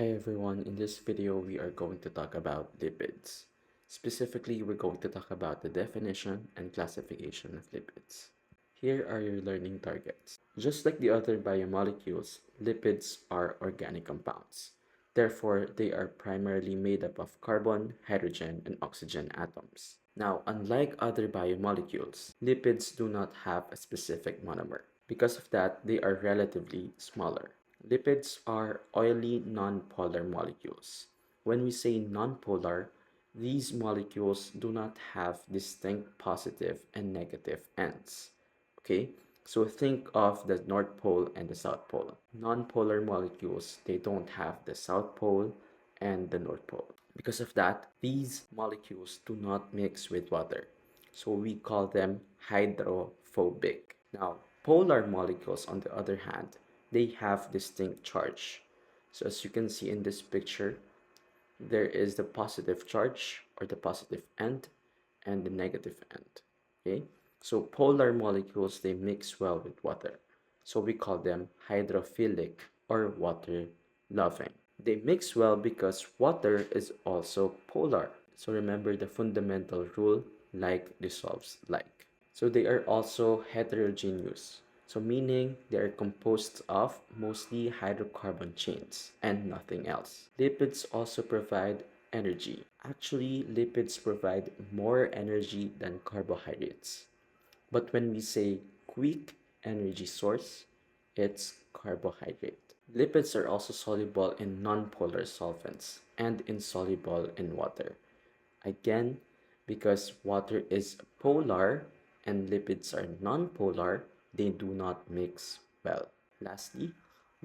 Hi everyone, in this video we are going to talk about lipids. Specifically, we're going to talk about the definition and classification of lipids. Here are your learning targets. Just like the other biomolecules, lipids are organic compounds. Therefore, they are primarily made up of carbon, hydrogen, and oxygen atoms. Now, unlike other biomolecules, lipids do not have a specific monomer. Because of that, they are relatively smaller. Lipids are oily nonpolar molecules. When we say nonpolar, these molecules do not have distinct positive and negative ends. Okay, so think of the North Pole and the South Pole. Nonpolar molecules, they don't have the South Pole and the North Pole. Because of that, these molecules do not mix with water. So we call them hydrophobic. Now, polar molecules, on the other hand, they have distinct charge. So as you can see in this picture, there is the positive charge or the positive end and the negative end. Okay, so polar molecules, they mix well with water, so we call them hydrophilic or water loving. They mix well because water is also polar, so remember the fundamental rule, like dissolves like. So they are also heterogeneous, so meaning they are composed of mostly hydrocarbon chains and nothing else. Lipids also provide energy. Actually, lipids provide more energy than carbohydrates. But when we say quick energy source, it's carbohydrate. Lipids are also soluble in nonpolar solvents and insoluble in water. Again, because water is polar and lipids are nonpolar, they do not mix well. Lastly,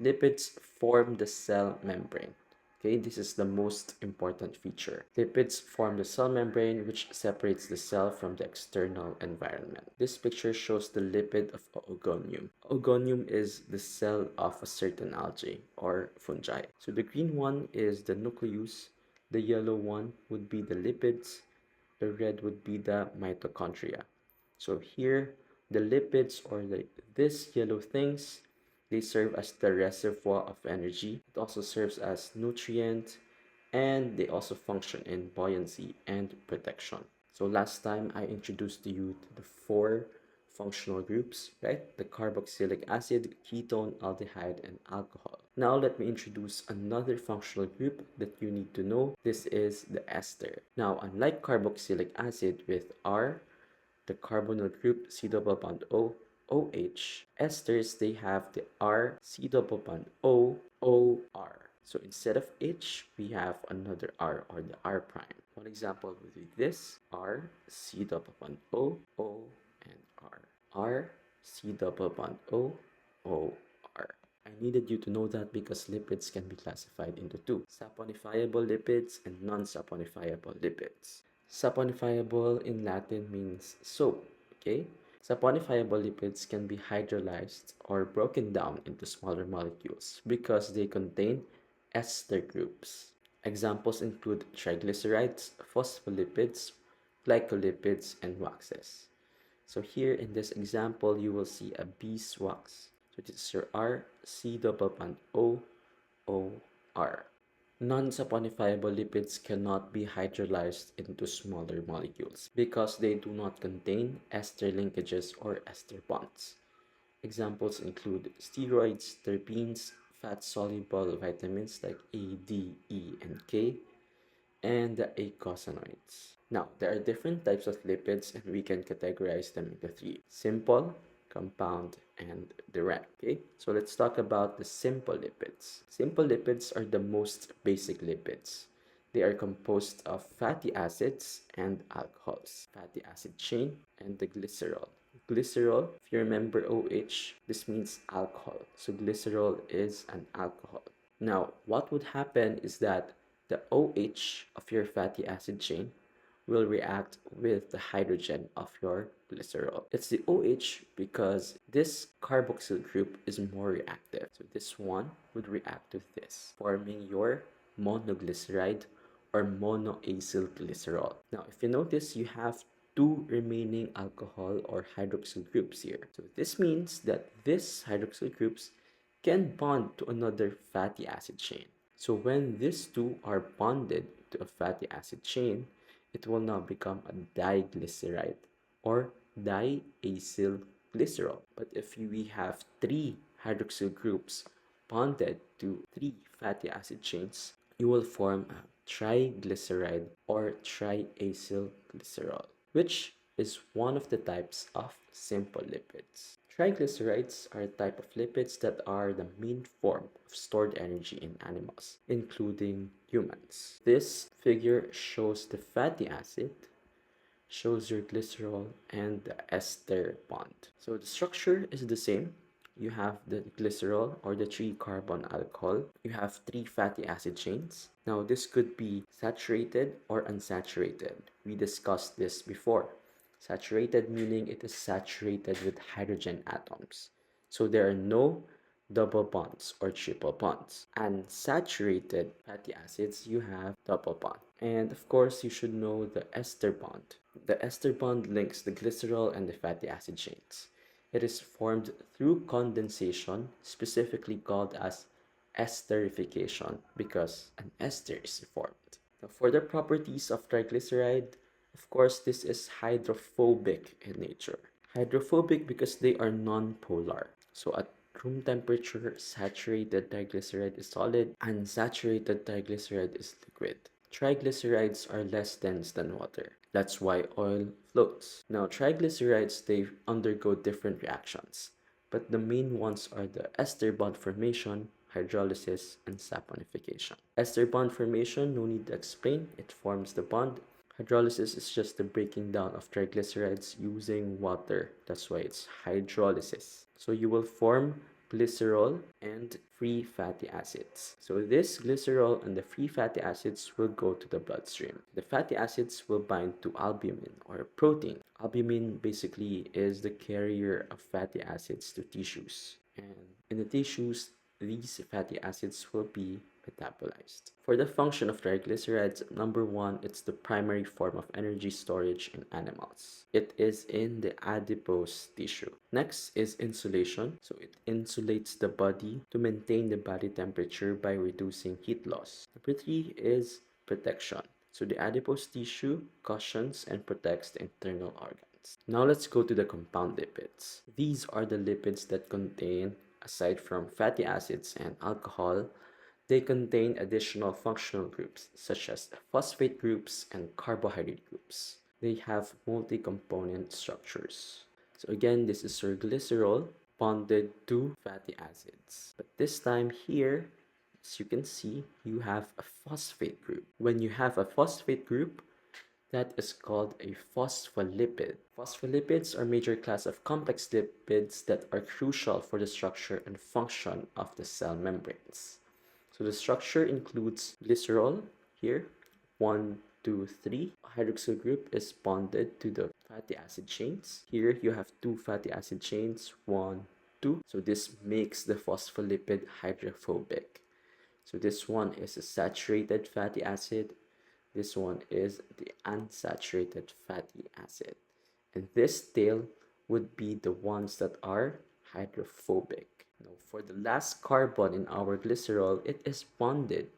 lipids form the cell membrane. Okay, this is the most important feature. Lipids form the cell membrane, which separates the cell from the external environment. This picture shows the lipid of oogonium. Oogonium is the cell of a certain algae or fungi. So the green one is the nucleus, the yellow one would be the lipids, the red would be the mitochondria. So here, the lipids or these yellow things, they serve as the reservoir of energy. It also serves as nutrient, and they also function in buoyancy and protection. So last time I introduced to you the four functional groups, right? The carboxylic acid, ketone, aldehyde, and alcohol. Now let me introduce another functional group that you need to know. This is the ester. Now, unlike carboxylic acid with R, the carbonyl group C double bond O, OH, esters, they have the R C double bond O, OR. So instead of H, we have another R or the R prime. One example would be this, R C double bond O, O, and R. R C double bond O, O, R. I needed you to know that because lipids can be classified into two, saponifiable lipids and non-saponifiable lipids. Saponifiable in Latin means soap, okay? Saponifiable lipids can be hydrolyzed or broken down into smaller molecules because they contain ester groups. Examples include triglycerides, phospholipids, glycolipids, and waxes. So here in this example, you will see a beeswax. So this is your R, C double bond O, O, R. Non-saponifiable lipids cannot be hydrolyzed into smaller molecules because they do not contain ester linkages or ester bonds. Examples include steroids, terpenes, fat-soluble vitamins like A, D, E, and K, and the eicosanoids. Now, there are different types of lipids and we can categorize them into three: simple, compound, and direct. Okay, so let's talk about the simple lipids. Simple lipids are the most basic lipids. They are composed of fatty acids and alcohols, fatty acid chain, and the glycerol. Glycerol, if you remember OH, this means alcohol. So glycerol is an alcohol. Now, what would happen is that the OH of your fatty acid chain will react with the hydrogen of your glycerol. It's the OH because this carboxyl group is more reactive. So this one would react with this, forming your monoglyceride or monoacyl glycerol. Now, if you notice, you have two remaining alcohol or hydroxyl groups here. So this means that these hydroxyl groups can bond to another fatty acid chain. So when these two are bonded to a fatty acid chain, it will now become a diglyceride or diacylglycerol. But if we have three hydroxyl groups bonded to three fatty acid chains, you will form a triglyceride or triacylglycerol, which is one of the types of simple lipids. Triglycerides are a type of lipids that are the main form of stored energy in animals, including humans. This figure shows the fatty acid, shows your glycerol, and the ester bond. So the structure is the same. You have the glycerol or the 3-carbon alcohol. You have 3 fatty acid chains. Now this could be saturated or unsaturated. We discussed this before. Saturated meaning it is saturated with hydrogen atoms. So there are no double bonds or triple bonds. Unsaturated fatty acids, you have double bond. And of course, you should know the ester bond. The ester bond links the glycerol and the fatty acid chains. It is formed through condensation, specifically called as esterification, because an ester is formed. Now, for the properties of triglyceride, of course, this is hydrophobic in nature. Hydrophobic because they are non-polar. So at room temperature, saturated triglyceride is solid, unsaturated triglyceride is liquid. Triglycerides are less dense than water. That's why oil floats. Now, triglycerides, they undergo different reactions, but the main ones are the ester bond formation, hydrolysis, and saponification. Ester bond formation, no need to explain, it forms the bond. Hydrolysis is just the breaking down of triglycerides using water. That's why it's hydrolysis. So you will form glycerol and free fatty acids. So this glycerol and the free fatty acids will go to the bloodstream. The fatty acids will bind to albumin or protein. Albumin basically is the carrier of fatty acids to tissues. And in the tissues, these fatty acids will be metabolized. For the function of triglycerides, number one, it's the primary form of energy storage in animals. It is in the adipose tissue. Next is insulation. So it insulates the body to maintain the body temperature by reducing heat loss. Number three is protection. So the adipose tissue cushions and protects the internal organs. Now let's go to the compound lipids. These are the lipids that contain, aside from fatty acids and alcohol, they contain additional functional groups such as phosphate groups and carbohydrate groups. They have multi-component structures. So again, this is your glycerol bonded to fatty acids. But this time here, as you can see, you have a phosphate group. When you have a phosphate group, that is called a phospholipid. Phospholipids are a major class of complex lipids that are crucial for the structure and function of the cell membranes. So the structure includes glycerol here, 1, 2, 3. A hydroxyl group is bonded to the fatty acid chains. Here you have 2 fatty acid chains, 1, 2. So this makes the phospholipid hydrophobic. So this one is a saturated fatty acid. This one is the unsaturated fatty acid. And this tail would be the ones that are hydrophobic. Now, for the last carbon in our glycerol, it is bonded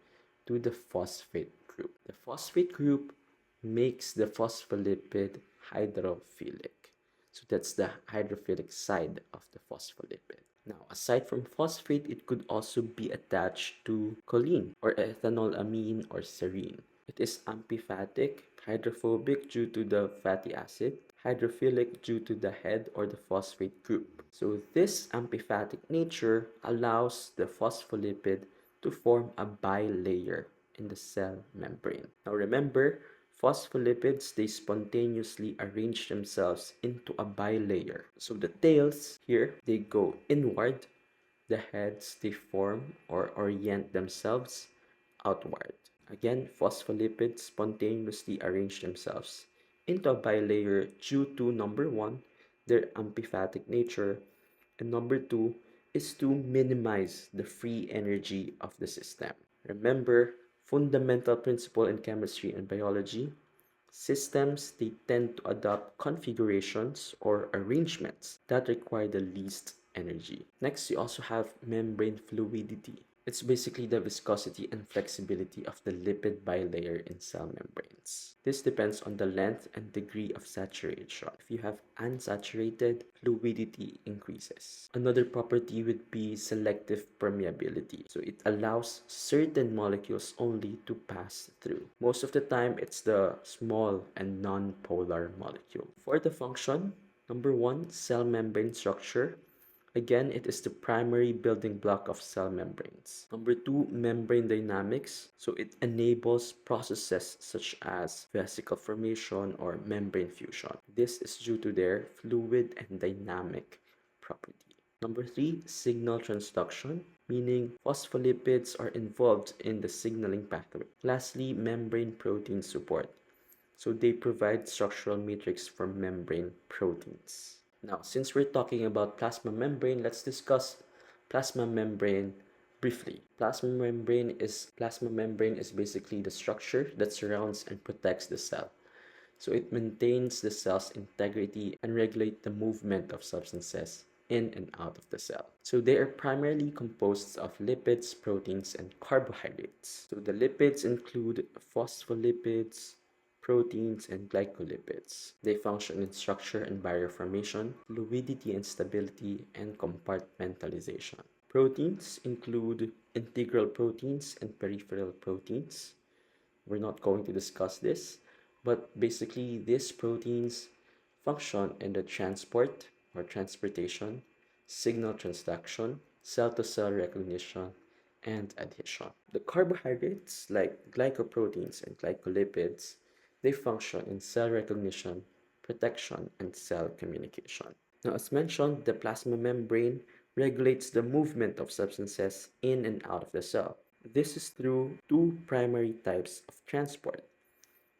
to the phosphate group. The phosphate group makes the phospholipid hydrophilic. So that's the hydrophilic side of the phospholipid. Now, aside from phosphate, it could also be attached to choline or ethanolamine or serine. It is amphipathic, hydrophobic due to the fatty acid, hydrophilic due to the head or the phosphate group. So this amphipathic nature allows the phospholipid to form a bilayer in the cell membrane. Now remember, phospholipids, they spontaneously arrange themselves into a bilayer. So the tails here, they go inward. The heads, they form or orient themselves outward. Again, phospholipids spontaneously arrange themselves into a bilayer due to number one, their amphipathic nature, and number two is to minimize the free energy of the system. Remember, fundamental principle in chemistry and biology, systems, they tend to adopt configurations or arrangements that require the least energy. Next, you also have membrane fluidity. It's basically the viscosity and flexibility of the lipid bilayer in cell membranes. This depends on the length and degree of saturation. If you have unsaturated, fluidity increases. Another property would be selective permeability. So it allows certain molecules only to pass through. Most of the time, it's the small and non-polar molecule. For the function, number one, cell membrane structure. Again, it is the primary building block of cell membranes. Number two, membrane dynamics. So it enables processes such as vesicle formation or membrane fusion. This is due to their fluid and dynamic property. Number three, signal transduction, meaning phospholipids are involved in the signaling pathway. Lastly, membrane protein support. So they provide structural matrix for membrane proteins. Now, since we're talking about plasma membrane, let's discuss plasma membrane briefly. Plasma membrane is basically the structure that surrounds and protects the cell. So it maintains the cell's integrity and regulates the movement of substances in and out of the cell. So they are primarily composed of lipids, proteins, and carbohydrates. So the lipids include phospholipids, proteins, and glycolipids. They function in structure and barrier formation, fluidity and stability, and compartmentalization. Proteins include integral proteins and peripheral proteins. We're not going to discuss this, but basically these proteins function in the transport or transportation, signal transduction, cell-to-cell recognition, and adhesion. The carbohydrates like glycoproteins and glycolipids, they function in cell recognition, protection, and cell communication. Now, as mentioned, the plasma membrane regulates the movement of substances in and out of the cell. This is through two primary types of transport,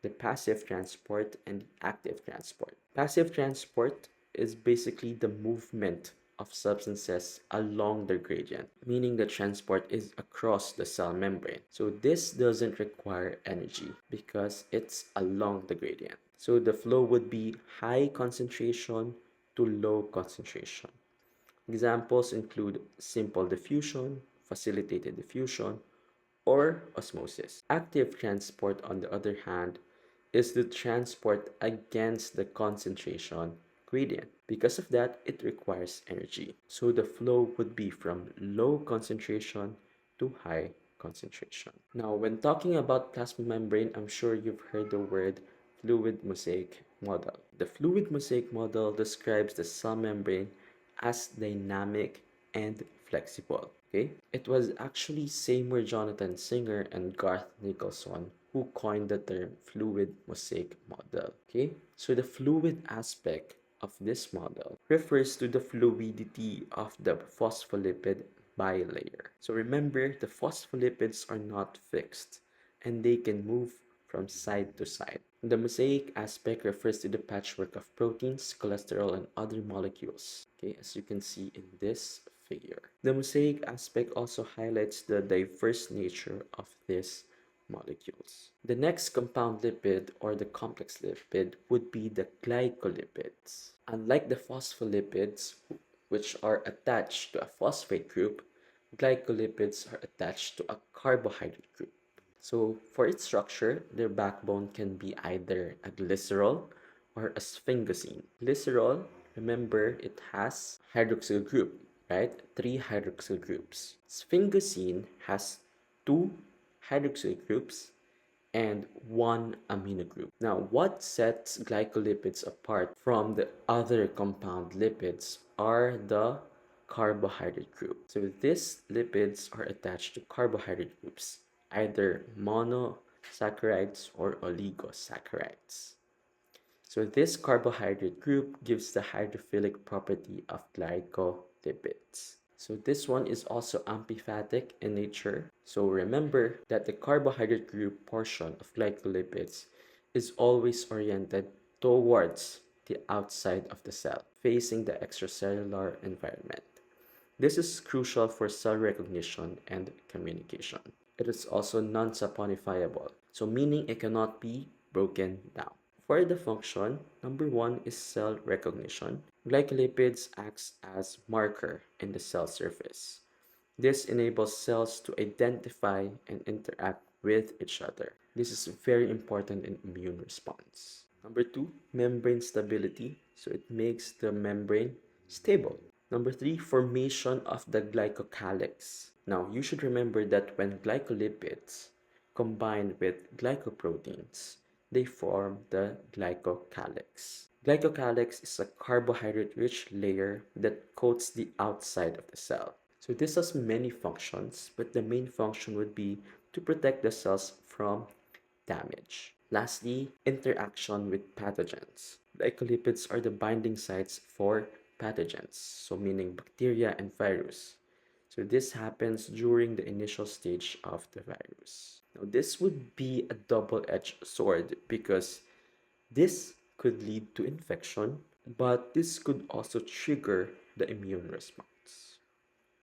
the passive transport and the active transport. Passive transport is basically the movement of substances along the gradient, meaning the transport is across the cell membrane. So this doesn't require energy because it's along the gradient. So the flow would be high concentration to low concentration. Examples include simple diffusion, facilitated diffusion, or osmosis. Active transport, on the other hand, is the transport against the concentration gradient. Because of that, it requires energy. So the flow would be from low concentration to high concentration. Now, when talking about plasma membrane, I'm sure you've heard the word fluid mosaic model. The fluid mosaic model describes the cell membrane as dynamic and flexible. Okay, it was actually Seymour Jonathan Singer and Garth Nicholson who coined the term fluid mosaic model. Okay, so the fluid aspect of this model refers to the fluidity of the phospholipid bilayer. So remember, the phospholipids are not fixed and they can move from side to side. The mosaic aspect refers to the patchwork of proteins, cholesterol, and other molecules, okay, as you can see in this figure. The mosaic aspect also highlights the diverse nature of these molecules. The next compound lipid or the complex lipid would be the glycolipids. Unlike the phospholipids, which are attached to a phosphate group, glycolipids are attached to a carbohydrate group. So for its structure, their backbone can be either a glycerol or a sphingosine. Glycerol, remember, it has hydroxyl group, right? 3 hydroxyl groups. Sphingosine has 2 hydroxyl groups and 1 amino group. Now, what sets glycolipids apart from the other compound lipids are the carbohydrate group. So these lipids are attached to carbohydrate groups, either monosaccharides or oligosaccharides. So this carbohydrate group gives the hydrophilic property of glycolipids. So this one is also amphipathic in nature. So remember that the carbohydrate group portion of glycolipids is always oriented towards the outside of the cell, facing the extracellular environment. This is crucial for cell recognition and communication. It is also non-saponifiable, so meaning it cannot be broken down. For the function, number 1 is cell recognition. Glycolipids acts as marker in the cell surface. This enables cells to identify and interact with each other. This is very important in immune response. Number two, membrane stability. So it makes the membrane stable. Number three, formation of the glycocalyx. Now, you should remember that when glycolipids combine with glycoproteins, they form the glycocalyx. Glycocalyx is a carbohydrate-rich layer that coats the outside of the cell. So this has many functions, but the main function would be to protect the cells from damage. Lastly, interaction with pathogens. Glycolipids are the binding sites for pathogens, so meaning bacteria and virus. So this happens during the initial stage of the virus. Now this would be a double-edged sword because this could lead to infection, but this could also trigger the immune response.